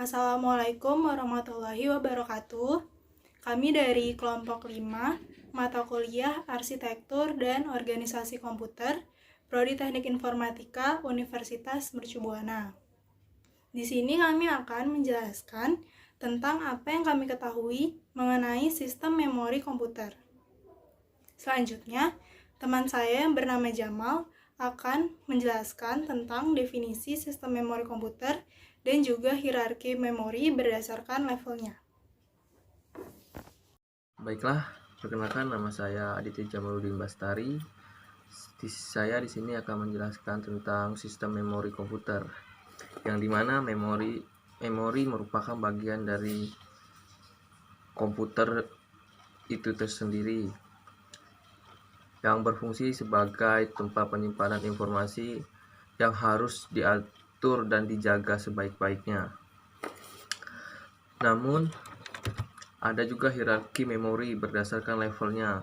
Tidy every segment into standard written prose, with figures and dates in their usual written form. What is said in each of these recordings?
Assalamualaikum warahmatullahi wabarakatuh. Kami dari kelompok 5, mata kuliah Arsitektur dan Organisasi Komputer, Prodi Teknik Informatika, Universitas Mercu Buana. Di sini kami akan menjelaskan tentang apa yang kami ketahui mengenai sistem memori komputer. Selanjutnya, teman saya yang bernama Jamal akan menjelaskan tentang definisi sistem memori komputer dan juga hierarki memori berdasarkan levelnya. Baiklah, perkenalkan nama saya Aditya Jamaluddin Bastari. Saya di sini akan menjelaskan tentang sistem memori komputer, yang dimana memori merupakan bagian dari komputer itu tersendiri, yang berfungsi sebagai tempat penyimpanan informasi yang harus diatur dan dijaga sebaik-baiknya. Namun, ada juga hierarki memori berdasarkan levelnya.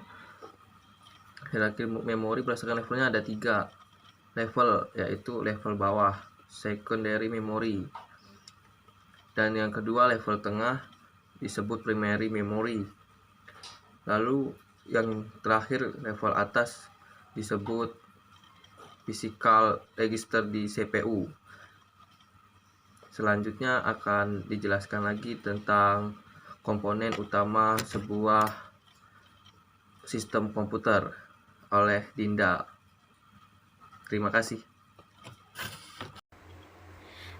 Hierarki memori berdasarkan levelnya ada 3 level, yaitu level bawah, secondary memory, dan yang kedua level tengah disebut primary memory. Lalu yang terakhir level atas disebut physical register di CPU. Selanjutnya akan dijelaskan lagi tentang komponen utama sebuah sistem komputer oleh Dinda. Terima kasih.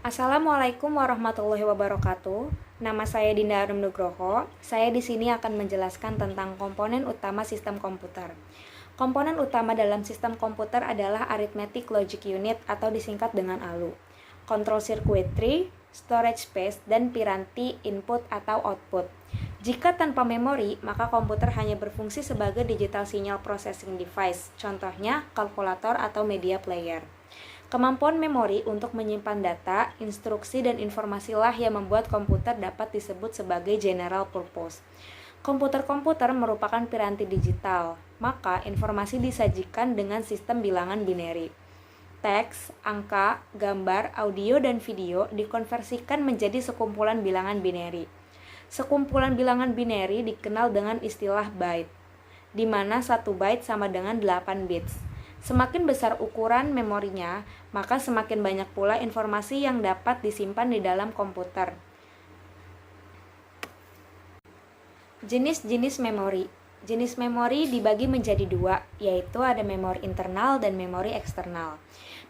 Assalamualaikum warahmatullahi wabarakatuh. Nama saya Dinda Arum Nugroho. Saya di sini akan menjelaskan tentang komponen utama sistem komputer. Komponen utama dalam sistem komputer adalah Arithmetic Logic Unit atau disingkat dengan ALU, Control Circuitry, Storage Space, dan piranti input atau output. Jika tanpa memori, maka komputer hanya berfungsi sebagai digital signal processing device, contohnya kalkulator atau media player. Kemampuan memori untuk menyimpan data, instruksi, dan informasilah yang membuat komputer dapat disebut sebagai general purpose. Komputer-komputer merupakan piranti digital, maka informasi disajikan dengan sistem bilangan binary. Teks, angka, gambar, audio, dan video dikonversikan menjadi sekumpulan bilangan binary. Sekumpulan bilangan binary dikenal dengan istilah byte, di mana 1 byte sama dengan 8 bits. Semakin besar ukuran memorinya, maka semakin banyak pula informasi yang dapat disimpan di dalam komputer. Jenis-jenis memori. Jenis memori dibagi menjadi 2, yaitu ada memori internal dan memori eksternal.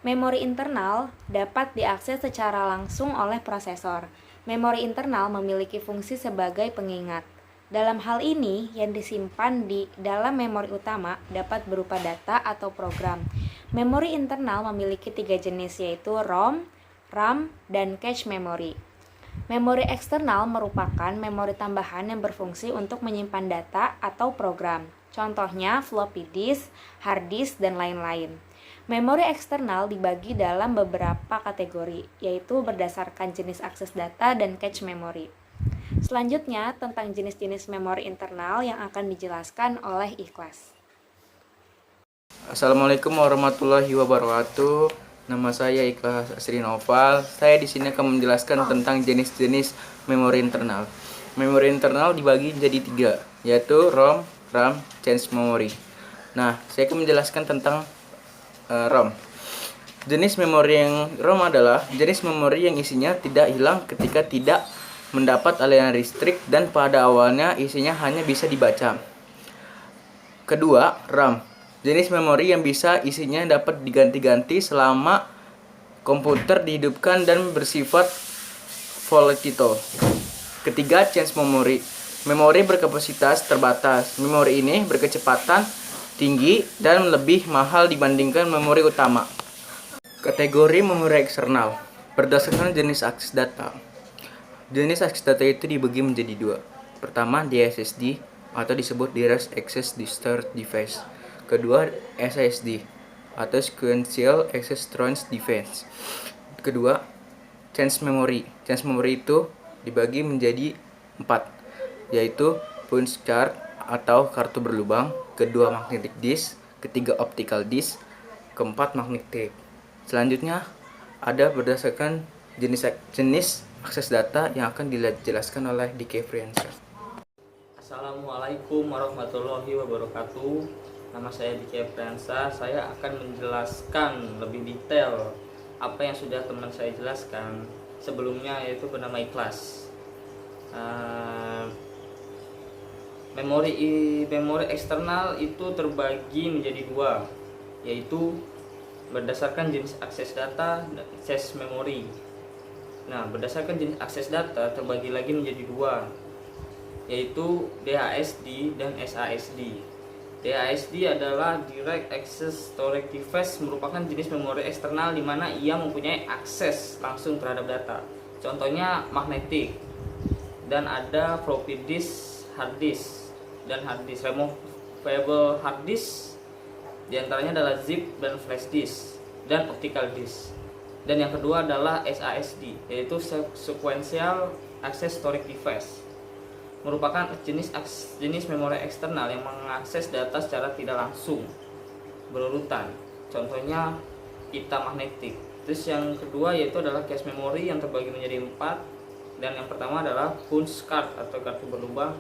Memori internal dapat diakses secara langsung oleh prosesor. Memori internal memiliki fungsi sebagai pengingat. Dalam hal ini, yang disimpan di dalam memori utama dapat berupa data atau program. Memori internal memiliki 3 jenis, yaitu ROM, RAM, dan cache memory. Memori eksternal merupakan memori tambahan yang berfungsi untuk menyimpan data atau program. Contohnya floppy disk, hard disk, dan lain-lain. Memori eksternal dibagi dalam beberapa kategori, yaitu berdasarkan jenis akses data dan cache memory. Selanjutnya, tentang jenis-jenis memori internal yang akan dijelaskan oleh Ikhlas. Assalamualaikum warahmatullahi wabarakatuh. Nama saya Ikhlas Asri Noval. Saya di sini akan menjelaskan tentang jenis-jenis memori internal. Memori internal dibagi menjadi 3, yaitu ROM, RAM, cache memory. Nah, saya akan menjelaskan tentang ROM. Jenis memori yang ROM adalah jenis memori yang isinya tidak hilang ketika tidak mendapat aliran listrik dan pada awalnya isinya hanya bisa dibaca. Kedua, RAM. Jenis memori yang bisa isinya dapat diganti-ganti selama komputer dihidupkan dan bersifat volatile. Ketiga, cache memory. Memori berkapasitas terbatas. Memori ini berkecepatan tinggi dan lebih mahal dibandingkan memori utama. Kategori memori eksternal. Berdasarkan jenis akses data. Jenis akses data itu dibagi menjadi 2. Pertama, DSSD atau disebut Direct Access Storage Device. Kedua, SSD atau Sequential Access Storage Device. Kedua, cache memory. Cache memory itu dibagi menjadi 4, yaitu punch card atau kartu berlubang, kedua magnetic disk, ketiga optical disk, keempat magnetic tape. Selanjutnya ada berdasarkan jenis akses data yang akan dijelaskan oleh DK Friensa. Assalamualaikum warahmatullahi wabarakatuh. Nama saya Diki Friensa. Saya akan menjelaskan lebih detail apa yang sudah teman saya jelaskan sebelumnya, yaitu bernama ikhlas. Memori eksternal itu terbagi menjadi dua, yaitu berdasarkan jenis akses data dan akses memori. Nah, berdasarkan jenis akses data terbagi lagi menjadi dua, yaitu DHSD dan SASD. DHSD adalah Direct Access Storage Device, merupakan jenis memori eksternal di mana ia mempunyai akses langsung terhadap data. Contohnya magnetic, dan ada floppy disk, hard disk, dan hard disk. Removable hard disk diantaranya adalah zip dan flash disk, dan optical disk. Dan yang kedua adalah SASD, yaitu Sequential Access Storage Device, merupakan jenis memori eksternal yang mengakses data secara tidak langsung berurutan. Contohnya pita magnetik. Terus yang kedua yaitu adalah cache memory yang terbagi menjadi 4. Dan yang pertama adalah punch card atau kartu berlubang,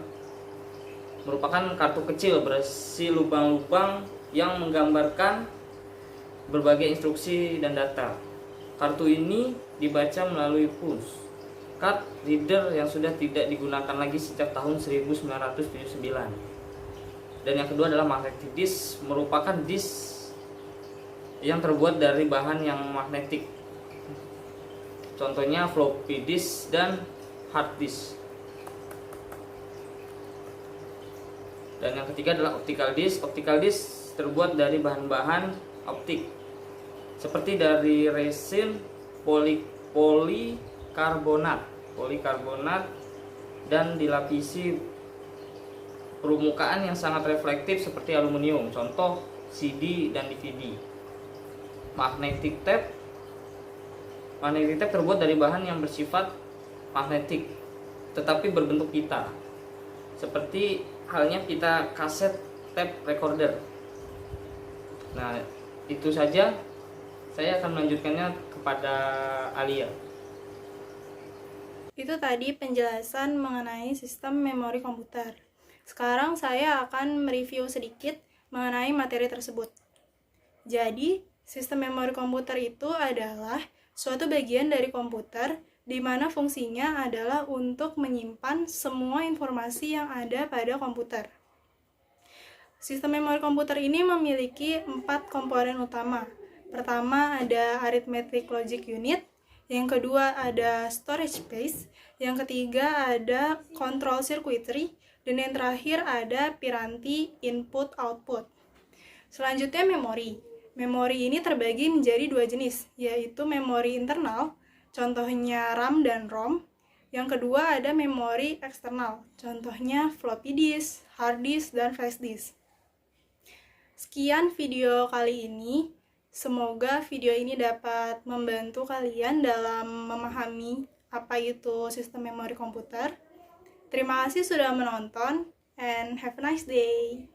merupakan kartu kecil berisi lubang-lubang yang menggambarkan berbagai instruksi dan data. Kartu ini dibaca melalui punch card reader yang sudah tidak digunakan lagi sejak tahun 1979. Dan yang kedua adalah magnetic disk, merupakan disk yang terbuat dari bahan yang magnetik. Contohnya floppy disk dan hard disk. Dan yang ketiga adalah optical disk. Optical disk terbuat dari bahan-bahan optik seperti dari resin, polikarbonat dan dilapisi permukaan yang sangat reflektif seperti aluminium, contoh CD dan DVD. Magnetic tape terbuat dari bahan yang bersifat magnetik tetapi berbentuk pita, seperti halnya pita kaset tape recorder. Nah, itu saja. Saya akan melanjutkannya kepada Alia. Itu tadi penjelasan mengenai sistem memori komputer. Sekarang saya akan mereview sedikit mengenai materi tersebut. Jadi, sistem memori komputer itu adalah suatu bagian dari komputer di mana fungsinya adalah untuk menyimpan semua informasi yang ada pada komputer. Sistem memori komputer ini memiliki 4 komponen utama. Pertama ada arithmetic logic unit, yang kedua ada storage space, yang ketiga ada control circuitry, dan yang terakhir ada piranti input output. Selanjutnya memori. Memori ini terbagi menjadi 2 jenis, yaitu memori internal, contohnya RAM dan ROM. Yang kedua ada memori eksternal, contohnya floppy disk, hard disk, dan flash disk. Sekian video kali ini. Semoga video ini dapat membantu kalian dalam memahami apa itu sistem memori komputer. Terima kasih sudah menonton and have a nice day.